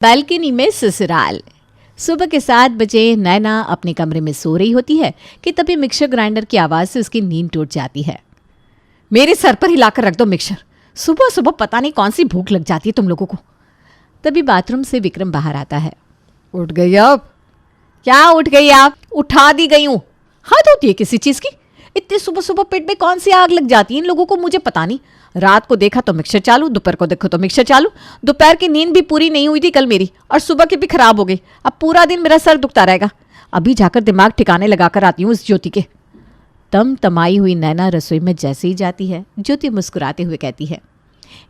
Balcony में ससुराल। सुबह के 7 बजे नैना अपने कमरे में सो रही होती है कि तभी मिक्सर ग्राइंडर की आवाज़ से उसकी नींद टूट जाती है। मेरे सर पर हिलाकर रख दो मिक्सर, सुबह सुबह पता नहीं कौन सी भूख लग जाती है तुम लोगों को। तभी बाथरूम से विक्रम बाहर आता है। उठ गई आप? क्या उठ गई आप? उठा दी गई हूँ। हद होती है किसी चीज़ की। इतनी सुबह सुबह पेट में कौन सी आग लग जाती है इन लोगों को, मुझे पता नहीं। रात को देखा तो मिक्सर चालू, दोपहर को देखो तो मिक्सर चालू। दोपहर की नींद भी पूरी नहीं हुई थी कल मेरी, और सुबह की भी खराब हो गई। अब पूरा दिन मेरा सर दुखता रहेगा। अभी जाकर दिमाग ठिकाने लगाकर आती हूँ इस ज्योति के। तम तमाई हुई नैना रसोई में जैसे ही जाती है, ज्योति मुस्कुराते हुए कहती है,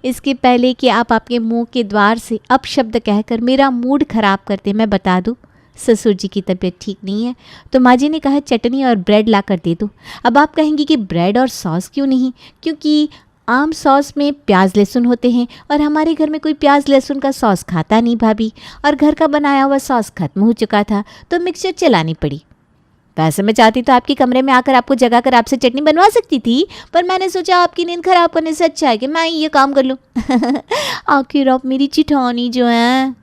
इसके पहले कि आप आपके मुंह के द्वार से अपशब्द कहकर मेरा मूड खराब करते, मैं बता दूं ससुर जी की तबीयत ठीक नहीं है, तो माँ जी ने कहा चटनी और ब्रेड ला कर दे दो। अब आप कहेंगी कि ब्रेड और सॉस क्यों नहीं, क्योंकि आम सॉस में प्याज लहसुन होते हैं और हमारे घर में कोई प्याज लहसुन का सॉस खाता नहीं भाभी, और घर का बनाया हुआ सॉस खत्म हो चुका था तो मिक्सर चलानी पड़ी। वैसे मैं चाहती तो आपके कमरे में आकर आपको जगा कर आपसे चटनी बनवा सकती थी, पर मैंने सोचा आपकी नींद खराब करने से अच्छा है कि मैं ये काम कर लूँ। आखिर आप मेरी चिठानी जो है।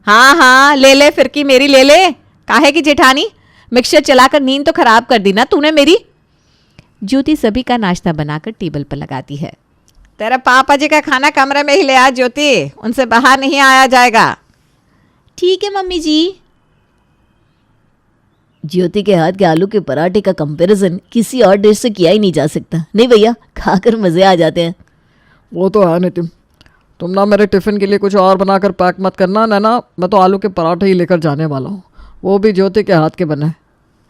हाँ हाँ, ले ले फिरकी मेरी, ले ले। काहे की जेठानी, मिक्सर चलाकर नींद तो खराब कर दी ना तूने मेरी। ज्योति सभी का नाश्ता बनाकर टेबल पर लगाती है। तेरा पापा जी का खाना कमरे में ही ले आ ज्योति, उनसे बाहर नहीं आया जाएगा। ठीक है मम्मी जी। ज्योति के हाथ के आलू के पराठे का कंपैरिजन किसी और डिश से किया ही नहीं जा सकता। नहीं भैया, खाकर मजे आ जाते हैं। वो तो है नितिन, तुम ना मेरे टिफ़िन के लिए कुछ और बनाकर पैक मत करना नैना, मैं तो आलू के पराठे ही लेकर जाने वाला हूँ, वो भी ज्योति के हाथ के बने।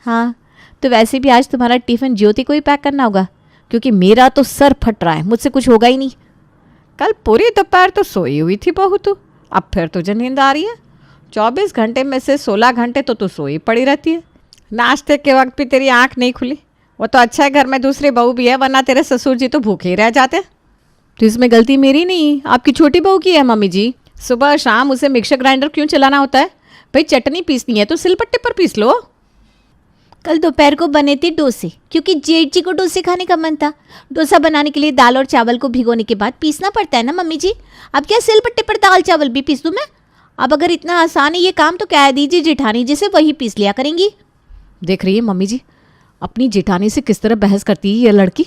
हाँ, तो वैसे भी आज तुम्हारा टिफ़िन ज्योति को ही पैक करना होगा, क्योंकि मेरा तो सर फट रहा है, मुझसे कुछ होगा ही नहीं। कल पूरी दोपहर तो सोई हुई थी बहू तू, अब फिर तुझे नींद आ रही है? 24 घंटे में से 16 घंटे तो तू सोई पड़ी रहती है। नाश्ते के वक्त भी तेरी आँख नहीं खुली। वो तो अच्छा है घर में दूसरी बहू भी है, वरना तेरे ससुर जी तो भूखे ही रह जाते। तो इसमें गलती मेरी नहीं, आपकी छोटी बहू की है मम्मी जी। सुबह शाम उसे मिक्सर ग्राइंडर क्यों चलाना होता है? भाई चटनी पीसनी है तो सिलपट्टे पर पीस लो। कल दोपहर को बने थे डोसे, क्योंकि जेठ जी को डोसे खाने का मन था। डोसा बनाने के लिए दाल और चावल को भिगोने के बाद पीसना पड़ता है ना मम्मी जी। अब क्या सिलपट्टे पर दाल चावल भी पीस दूँ मैं? अब अगर इतना आसान है ये काम तो कह दीजिए जेठानी जी से, वही पीस लिया करेंगी। देख रही है मम्मी जी, अपनी जेठानी से किस तरह बहस करती है ये लड़की।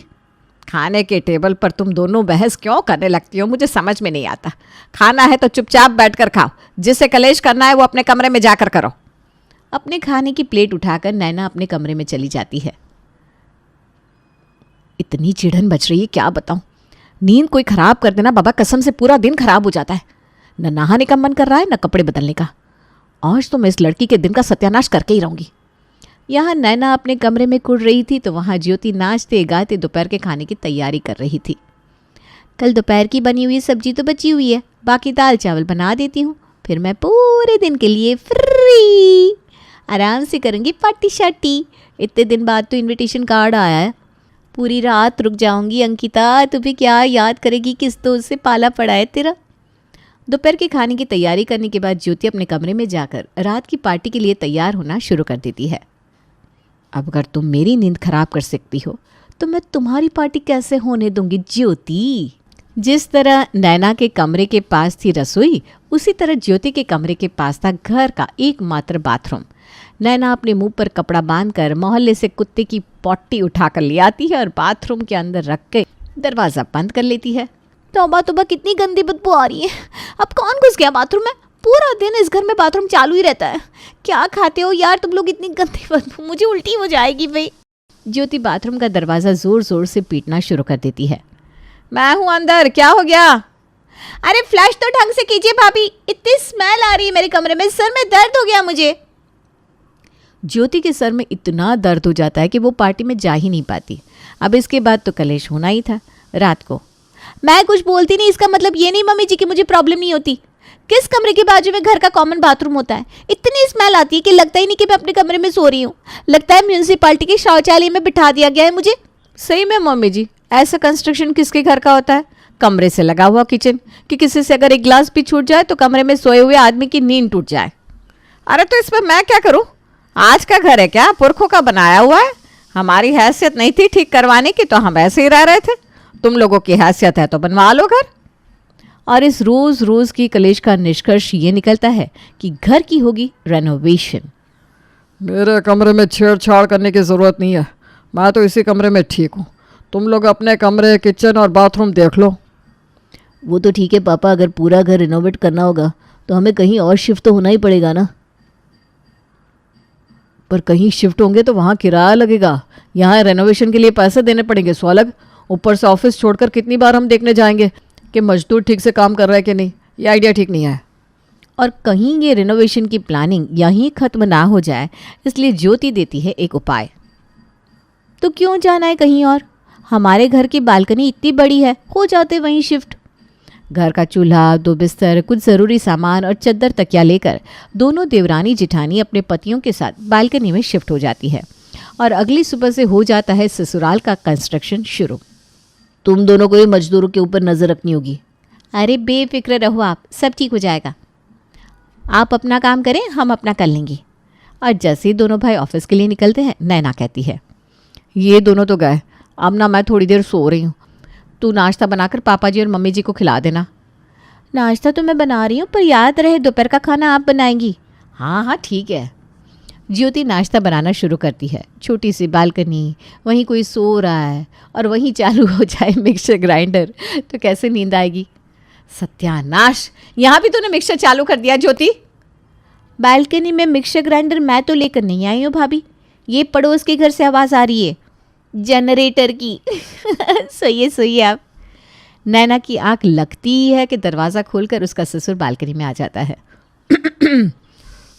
खाने के टेबल पर तुम दोनों बहस क्यों करने लगती हो, मुझे समझ में नहीं आता। खाना है तो चुपचाप बैठकर खाओ, जिसे कलेश करना है वो अपने कमरे में जाकर करो। अपने खाने की प्लेट उठाकर नैना अपने कमरे में चली जाती है। इतनी चिढ़न बच रही है क्या बताऊं। नींद कोई खराब कर देना बाबा, कसम से पूरा दिन खराब हो जाता है। न नहाने का मन कर रहा है न कपड़े बदलने का। आज तो मैं इस लड़की के दिन का सत्यानाश करके ही रहूंगी। यहाँ नैना अपने कमरे में कुड़ रही थी तो वहाँ ज्योति नाचते गाते दोपहर के खाने की तैयारी कर रही थी। कल दोपहर की बनी हुई सब्जी तो बची हुई है, बाकी दाल चावल बना देती हूँ, फिर मैं पूरे दिन के लिए फ्री आराम से करूँगी पार्टी शार्टी। इतने दिन बाद तो इनविटेशन कार्ड आया है। पूरी रात रुक जाऊँगी अंकिता, तू भी क्या याद करेगी किस दोस्त से पाला पड़ा है तेरा। दोपहर के खाने की तैयारी करने के बाद ज्योति अपने कमरे में जाकर रात की पार्टी के लिए तैयार होना शुरू कर देती है। अब अगर तुम मेरी नींद खराब कर सकती हो तो मैं तुम्हारी पार्टी कैसे होने दूंगी ज्योति। जिस तरह नैना के कमरे के पास थी रसोई, उसी तरह ज्योति के कमरे के पास था घर का एकमात्र बाथरूम। नैना अपने मुंह पर कपड़ा बांधकर मोहल्ले से कुत्ते की पॉटी उठाकर ले आती है और बाथरूम के अंदर रख के दरवाज़ा बंद कर लेती है। तौबा तौबा, कितनी गंदी बदबू आ रही है। अब कौन घुस गया बाथरूम में? पूरा दिन इस घर में बाथरूम चालू ही रहता है। क्या खाते हो यार तुम लोग, इतनी गंदी बदबू, मुझे उल्टी हो जाएगी भाई। ज्योति बाथरूम का दरवाज़ा ज़ोर ज़ोर से पीटना शुरू कर देती है। मैं हूँ अंदर, क्या हो गया? अरे फ्लैश तो ढंग से कीजिए भाभी, इतनी स्मेल आ रही है मेरे कमरे में, सर में दर्द हो गया मुझे। ज्योति के सर में इतना दर्द हो जाता है कि वो पार्टी में जा ही नहीं पाती। अब इसके बाद तो कलेश होना ही था। रात को मैं कुछ बोलती नहीं, इसका मतलब ये नहीं मम्मी जी कि मुझे प्रॉब्लम नहीं होती। किस कमरे के बाजू में घर का कॉमन बाथरूम होता है? इतनी स्मेल आती है कि लगता ही नहीं कि मैं अपने कमरे में सो रही हूँ। लगता है म्यूनसिपालिटी के शौचालय में बिठा दिया गया है मुझे। सही में मम्मी जी, ऐसा कंस्ट्रक्शन किसके घर का होता है? कमरे से लगा हुआ किचन, कि किसी से अगर एक गिलास भी छूट जाए तो कमरे में सोए हुए आदमी की नींद टूट जाए। अरे तो इस पर मैं क्या करूँ? आज का घर है क्या? पुरखों का बनाया हुआ है। हमारी हैसियत नहीं थी ठीक करवाने की तो हम ऐसे ही रह रहे थे। तुम लोगों की हैसियत है तो बनवा लो घर। और इस रोज़ रोज़ की कलेश का निष्कर्ष ये निकलता है कि घर की होगी रेनोवेशन। मेरे कमरे में छेड़छाड़ करने की ज़रूरत नहीं है, मैं तो इसी कमरे में ठीक हूँ। तुम लोग अपने कमरे, किचन और बाथरूम देख लो। वो तो ठीक है पापा, अगर पूरा घर रिनोवेट करना होगा तो हमें कहीं और शिफ्ट तो होना ही पड़ेगा ना। पर कहीं शिफ्ट होंगे तो वहाँ किराया लगेगा, यहाँ रेनोवेशन के लिए पैसे देने पड़ेंगे सो अलग। ऊपर से ऑफिस छोड़कर कितनी बार हम देखने जाएंगे कि मजदूर ठीक से काम कर रहा है कि नहीं। ये आइडिया ठीक नहीं है। और कहीं ये रिनोवेशन की प्लानिंग यहीं ख़त्म ना हो जाए, इसलिए ज्योति देती है एक उपाय। तो क्यों जाना है कहीं और, हमारे घर की बालकनी इतनी बड़ी है, हो जाते वहीं शिफ्ट। घर का चूल्हा, 2 बिस्तर, कुछ ज़रूरी सामान और चद्दर तकिया लेकर दोनों देवरानी जिठानी अपने पतियों के साथ बालकनी में शिफ्ट हो जाती है और अगली सुबह से हो जाता है ससुराल का कंस्ट्रक्शन शुरू। तुम दोनों को ही मजदूरों के ऊपर नज़र रखनी होगी। अरे बेफिक्र रहो आप, सब ठीक हो जाएगा। आप अपना काम करें, हम अपना कर लेंगे। और जैसे ही दोनों भाई ऑफिस के लिए निकलते हैं, नैना कहती है, ये दोनों तो गए, अब ना मैं थोड़ी देर सो रही हूँ। तू नाश्ता बनाकर पापा जी और मम्मी जी को खिला देना। नाश्ता तो मैं बना रही हूँ, पर याद रहे दोपहर का खाना आप बनाएंगी। हाँ हाँ ठीक है। ज्योति नाश्ता बनाना शुरू करती है। छोटी सी बालकनी, वहीं कोई सो रहा है और वहीं चालू हो जाए मिक्सर ग्राइंडर, तो कैसे नींद आएगी। सत्यानाश, यहाँ भी तूने मिक्सर चालू कर दिया ज्योति। बालकनी में मिक्सर ग्राइंडर मैं तो लेकर नहीं आई हूँ भाभी, ये पड़ोस के घर से आवाज़ आ रही है, जनरेटर की। सोइए आप। नैना की आंख लगती है कि दरवाज़ा खोलकर उसका ससुर बालकनी में आ जाता है।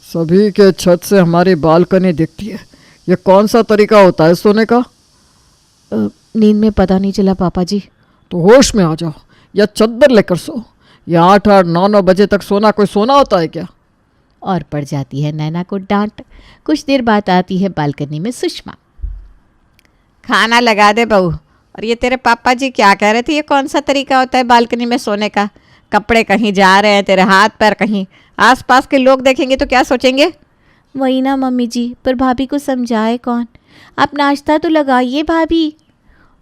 सभी के छत से हमारी बालकनी दिखती है, ये कौन सा तरीका होता है सोने का? नींद में पता नहीं चला पापा जी। तो होश में आ जाओ या चद्दर लेकर सो। या 8-8, 9-9 बजे तक सोना कोई सोना होता है क्या? और पड़ जाती है नैना को डांट। कुछ देर बाद आती है बालकनी में सुषमा। खाना लगा दे बहू। और ये तेरे पापा जी क्या कह रहे थे, ये कौन सा तरीका होता है बालकनी में सोने का? कपड़े कहीं जा रहे हैं, तेरे हाथ पैर कहीं, आसपास के लोग देखेंगे तो क्या सोचेंगे? वही ना मम्मी जी, पर भाभी को समझाए कौन। आप नाश्ता तो लगाइए भाभी।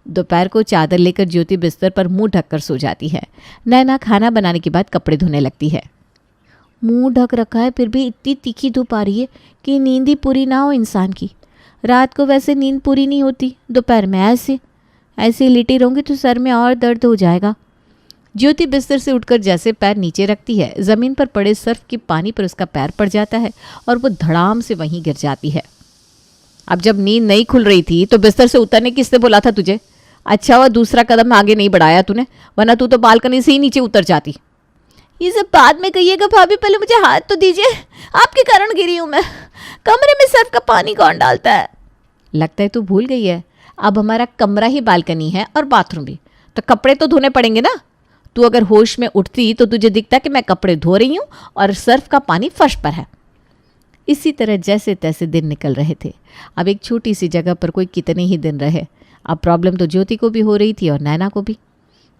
दोपहर को चादर लेकर ज्योति बिस्तर पर मुंह ढककर सो जाती है। नैना खाना बनाने के बाद कपड़े धोने लगती है। मुंह ढक रखा है, फिर भी इतनी तीखी धूप आ रही है कि नींद ही पूरी ना हो इंसान की। रात को वैसे नींद पूरी नहीं होती, दोपहर में ऐसे लेटी रहूँगी तो सर में और दर्द हो जाएगा। ज्योति बिस्तर से उठकर जैसे पैर नीचे रखती है, ज़मीन पर पड़े सर्फ के पानी पर उसका पैर पड़ जाता है और वो धड़ाम से वहीं गिर जाती है। अब जब नींद नहीं खुल रही थी तो बिस्तर से उतरने किसने बोला था तुझे? अच्छा हुआ दूसरा कदम आगे नहीं बढ़ाया तूने, वरना तू तो बालकनी से ही नीचे उतर जाती। ये सब बाद में कहिएगा भाभी, पहले मुझे हाथ तो दीजिए। आपके कारण गिरी हूँ मैं। कमरे में सर्फ का पानी कौन डालता है? लगता है तू भूल गई है, अब हमारा कमरा ही बालकनी है और बाथरूम भी, तो कपड़े तो धोने पड़ेंगे ना। तू अगर होश में उठती तो तुझे दिखता कि मैं कपड़े धो रही हूँ और सर्फ का पानी फर्श पर है। इसी तरह जैसे तैसे दिन निकल रहे थे। अब एक छोटी सी जगह पर कोई कितने ही दिन रहे। अब प्रॉब्लम तो ज्योति को भी हो रही थी और नैना को भी।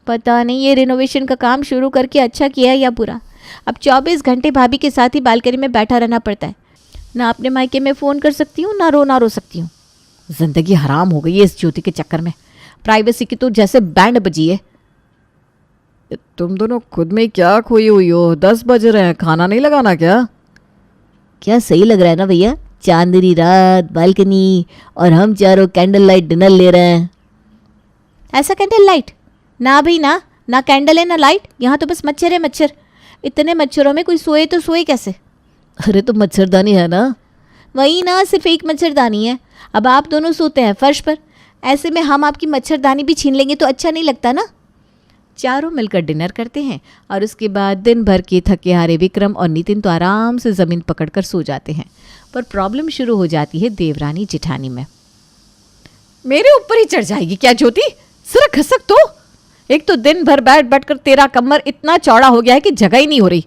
पता नहीं ये रिनोवेशन का काम शुरू करके अच्छा किया या बुरा। अब 24 घंटे भाभी के साथ ही बालकनी में बैठा रहना पड़ता है। ना अपने मायके में फ़ोन कर सकती हूँ, ना रो सकती हूँ। जिंदगी हराम हो गई है इस ज्योति के चक्कर में। प्राइवेसी की तो जैसे बैंड बजी है। तुम दोनों खुद में क्या खोई हुई हो? 10 बज रहे हैं, खाना नहीं लगाना क्या? क्या सही लग रहा है ना भैया, चांदनी रात, बालकनी और हम चारों कैंडल लाइट डिनर ले रहे हैं। ऐसा कैंडल लाइट? ना भाई ना कैंडल है ना लाइट, यहाँ तो बस मच्छर है मच्छर। इतने मच्छरों में कोई सोए तो सोए कैसे? अरे तो मच्छरदानी है ना। वही ना, सिर्फ एक मच्छरदानी है। अब आप दोनों सोते हैं फर्श पर, ऐसे में हम आपकी मच्छरदानी भी छीन लेंगे तो अच्छा नहीं लगता ना। चारों मिलकर डिनर करते हैं और उसके बाद दिन भर के थके हारे विक्रम और नितिन तो आराम से ज़मीन पकड़कर सो जाते हैं। पर प्रॉब्लम शुरू हो जाती है देवरानी जिठानी में। मेरे ऊपर ही चढ़ जाएगी क्या ज्योति? जरा खसक तो। एक तो दिन भर बैठ कर तेरा कमर इतना चौड़ा हो गया है कि जगह ही नहीं हो रही।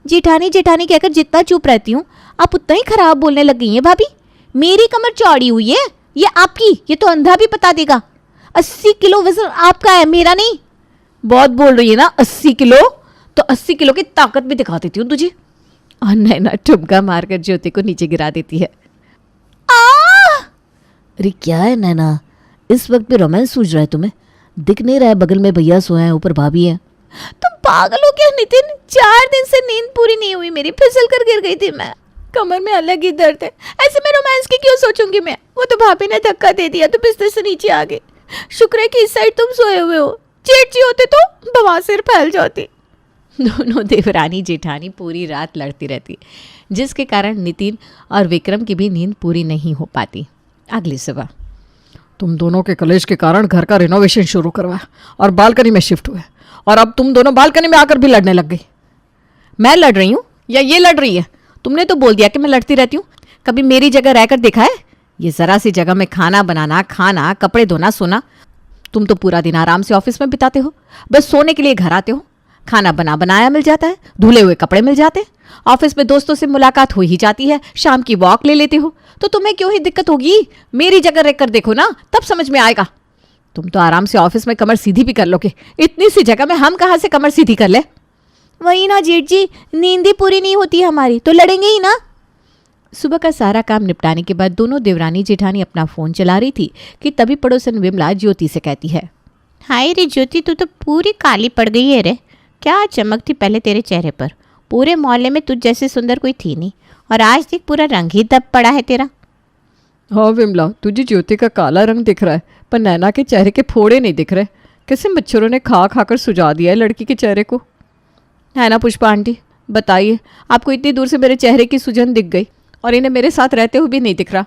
जिठानी कहकर जितना चुप रहती हूँ आप उतना ही खराब बोलने लग गई हैं भाभी। मेरी कमर चौड़ी हुई है, ये आपकी, ये तो अंधा भी बता देगा। 80 किलो वजन आपका है, मेरा नहीं। बहुत बोल रही है ना, 80 किलो? तो 80 किलो की ताकत भी दिखा देती हूँ तुझे। और नैना ठुमका मारकर ज्योति को नीचे गिरा देती है। अरे क्या है नैना, इस वक्त पे रोमांस सूझ रहा है तुम्हें? दिख नहीं रहा है बगल में भैया सोए हैं, ऊपर भाभी है। तुम पागल हो क्या नितिन? 4 दिन से नींद पूरी नहीं हुई मेरी, फिसल कर गिर गई थी मैं। कमर में अलग ही दर्द है। ऐसे में रोमांस की क्यों सोचूंगी मैं? वो तो भाभी ने धक्का दे दिया तो बिस्तर से नीचे आ गई। शुक्र है कि इस साइड तुम सोए हुए हो, चेट होते तो बवासीर फैल जाती। दोनों देवरानी जेठानी पूरी रात लड़ती रहती, जिसके कारण नितिन और विक्रम की भी नींद पूरी नहीं हो पाती। अगली सुबह तुम दोनों के कलेश के कारण घर का रिनोवेशन शुरू करवाया और बालकनी में शिफ्ट हुए, और अब तुम दोनों बालकनी में आकर भी लड़ने लग गई। मैं लड़ रही हूँ या ये लड़ रही है? तुमने तो बोल दिया कि मैं लड़ती रहती हूँ। कभी मेरी जगह रहकर देखा है? ये जरा सी जगह में खाना बनाना, खाना, कपड़े धोना, सोना। तुम तो पूरा दिन आराम से ऑफिस में बिताते हो, बस सोने के लिए घर आते हो। खाना बनाया मिल जाता है, धुले हुए कपड़े मिल जाते हैं, ऑफिस में दोस्तों से मुलाकात हो ही जाती है, शाम की वॉक ले लेते हो। तो तुम्हें क्यों ही दिक्कत होगी? मेरी जगह रहकर देखो ना, तब समझ में आएगा। तुम तो आराम से ऑफिस में कमर सीधी भी कर लोगे, इतनी सी जगह में हम कहाँ से कमर सीधी कर ले? वही ना जेठ जी, नींद ही पूरी नहीं होती हमारी, तो लड़ेंगे ही ना। सुबह का सारा काम निपटाने के बाद दोनों देवरानी जेठानी अपना फ़ोन चला रही थी कि तभी पड़ोसन विमला ज्योति से कहती है, हाय रे ज्योति, तू तो पूरी काली पड़ गई है रे। क्या चमक थी पहले तेरे चेहरे पर, पूरे मोहल्ले में तुझ जैसे सुंदर कोई थी नहीं, और आज देख पूरा रंग ही दब पड़ा है तेरा। हाँ विमला, तुझे ज्योति का काला रंग दिख रहा है, पर नैना के चेहरे के फोड़े नहीं दिख रहे। कैसे मच्छरों ने खा खाकर सुझा दिया है लड़की के चेहरे को। है ना पुष्पा आंटी, बताइए, आपको इतनी दूर से मेरे चेहरे की सुजन दिख गई और इन्हें मेरे साथ रहते हुए भी नहीं दिख रहा।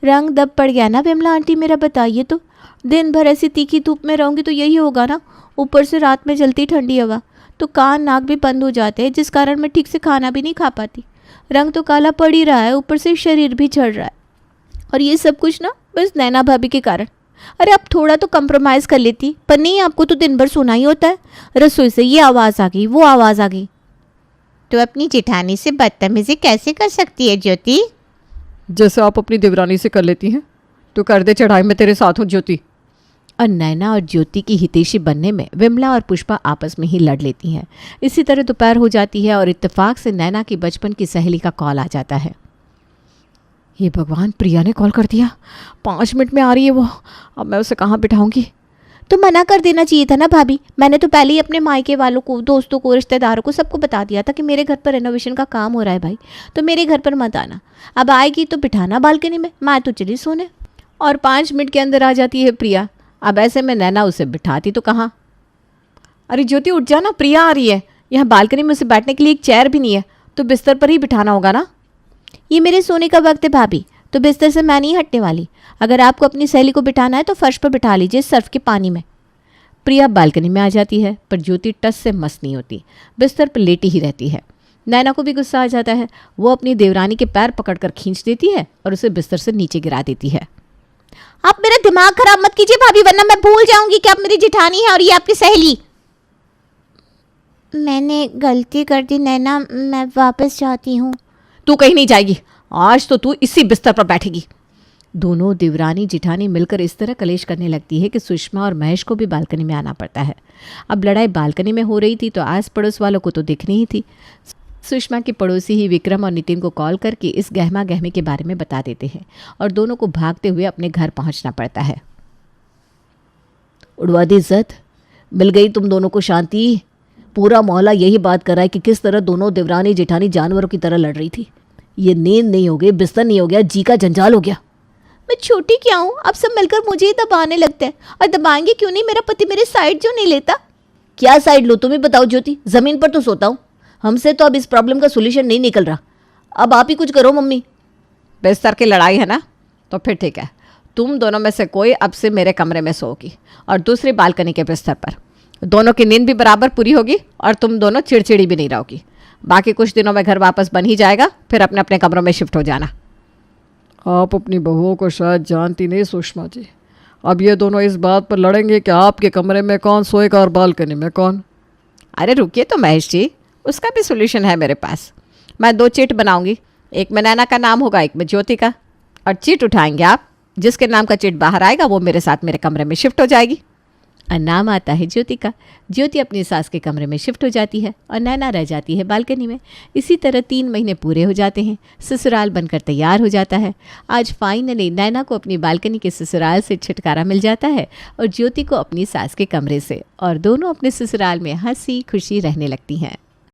रंग दब पड़ गया ना विमला आंटी मेरा, बताइए तो। दिन भर ऐसी तीखी धूप में रहूँगी तो यही होगा ना। ऊपर से रात में जलती ठंडी हवा, तो कान नाक भी बंद हो जाते हैं, जिस कारण मैं ठीक से खाना भी नहीं खा पाती। रंग तो काला पड़ ही रहा है, ऊपर से शरीर भी झड़ रहा है, और ये सब कुछ ना बस नैना भाभी के कारण। अरे अब थोड़ा तो कंप्रोमाइज़ कर लेती, पर नहीं, आपको तो दिन भर सोना ही होता है। रसोई से ये आवाज़ आ गई, वो आवाज़ आ गई। तो अपनी जेठानी से बदतमीजी कैसे कर सकती है ज्योति? जैसे आप अपनी देवरानी से कर लेती हैं। तो कर दे चढ़ाई में तेरे साथ हूँ ज्योति। और नैना और ज्योति की हितैषी बनने में विमला और पुष्पा आपस में ही लड़ लेती हैं। इसी तरह दोपहर हो जाती है और इत्तेफाक से नैना की बचपन की सहेली का कॉल आ जाता है। ये भगवान, प्रिया ने कॉल कर दिया। 5 मिनट में आ रही है वो। अब मैं उसे कहाँ बिठाऊंगी? तो मना कर देना चाहिए था ना भाभी। मैंने तो पहले ही अपने मायके वालों को, दोस्तों को, रिश्तेदारों को, सबको बता दिया था कि मेरे घर पर रेनोवेशन का काम हो रहा है भाई, तो मेरे घर पर मत आना। अब आएगी तो बिठाना बालकनी में, मैं तो चली सोने। और 5 मिनट के अंदर आ जाती है प्रिया। अब ऐसे में नैना उसे बिठाती तो कहाँ? अरे ज्योति उठ जाना, प्रिया आ रही है। यहाँ बालकनी में उसे बैठने के लिए एक चेयर भी नहीं है, तो बिस्तर पर ही बिठाना होगा ना। ये मेरे सोने का वक्त है भाभी, तो बिस्तर से मैं नहीं हटने वाली। अगर आपको अपनी सहेली को बिठाना है तो फर्श पर बिठा लीजिए, सर्फ के पानी में। प्रिया बालकनी में आ जाती है, पर ज्योति टस से मस नहीं होती, बिस्तर पर लेटी ही रहती है। नैना को भी गुस्सा आ जाता है। वो अपनी देवरानी के पैर पकड़कर खींच देती है और उसे बिस्तर से नीचे गिरा देती है। आप मेरा दिमाग खराब मत कीजिए भाभी, वरना मैं भूल जाऊंगी कि आप मेरी जेठानी है और ये आपकी सहेली। मैंने गलती कर दी नैना, मैं वापस जाती हूँ। तू कहीं नहीं जाएगी, आज तो तू इसी बिस्तर पर बैठेगी। दोनों देवरानी जिठानी मिलकर इस तरह कलेश करने लगती है कि सुषमा और महेश को भी बालकनी में आना पड़ता है। अब लड़ाई बालकनी में हो रही थी तो आस पड़ोस वालों को तो दिखनी ही थी। सुषमा के पड़ोसी ही विक्रम और नितिन को कॉल करके इस गहमा गहमी के बारे में बता देते हैं और दोनों को भागते हुए अपने घर पहुंचना पड़ता है। उड़वा दी इज्जत, मिल गई तुम दोनों को शांति। पूरा मोहल्ला यही बात कर रहा है कि किस तरह दोनों देवरानी जेठानी जानवरों की तरह लड़ रही थी। ये नींद नहीं हो गई, बिस्तर नहीं हो गया, जी का जंजाल हो गया। मैं छोटी क्या हूँ, अब सब मिलकर मुझे ही दबाने लगते हैं। और दबाएंगे क्यों नहीं, मेरा पति मेरे साइड जो नहीं लेता। क्या साइड लो, तुम्हें बताओ ज्योति। ज़मीन पर तो सोता हूँ, हमसे तो अब इस प्रॉब्लम का सोल्यूशन नहीं निकल रहा। अब आप ही कुछ करो मम्मी। बिस्तर की लड़ाई है ना, तो फिर ठीक है, तुम दोनों में से कोई अब से मेरे कमरे में सोगी और दूसरी बालकनी के बिस्तर पर। दोनों की नींद भी बराबर पूरी होगी और तुम दोनों चिड़चिड़ी भी नहीं रहोगी। बाकी कुछ दिनों में घर वापस बन ही जाएगा, फिर अपने अपने कमरों में शिफ्ट हो जाना। आप अपनी बहुओं को शायद जानती नहीं सुषमा जी। अब ये दोनों इस बात पर लड़ेंगे कि आपके कमरे में कौन सोएगा और बालकनी में कौन। अरे रुकिए तो महेश जी, उसका भी सोल्यूशन है मेरे पास। मैं 2 चिट बनाऊंगी, एक में नैना का नाम होगा, एक में ज्योति का। और चिट उठाएंगे आप, जिसके नाम का चिट बाहर आएगा वो मेरे साथ मेरे कमरे में शिफ्ट हो जाएगी। और नाम आता है ज्योति का। ज्योति अपनी सास के कमरे में शिफ्ट हो जाती है और नैना रह जाती है बालकनी में। इसी तरह 3 महीने पूरे हो जाते हैं। ससुराल बनकर तैयार हो जाता है। आज फाइनली नैना को अपनी बालकनी के ससुराल से छुटकारा मिल जाता है और ज्योति को अपनी सास के कमरे से, और दोनों अपने ससुराल में हंसी खुशी रहने लगती हैं।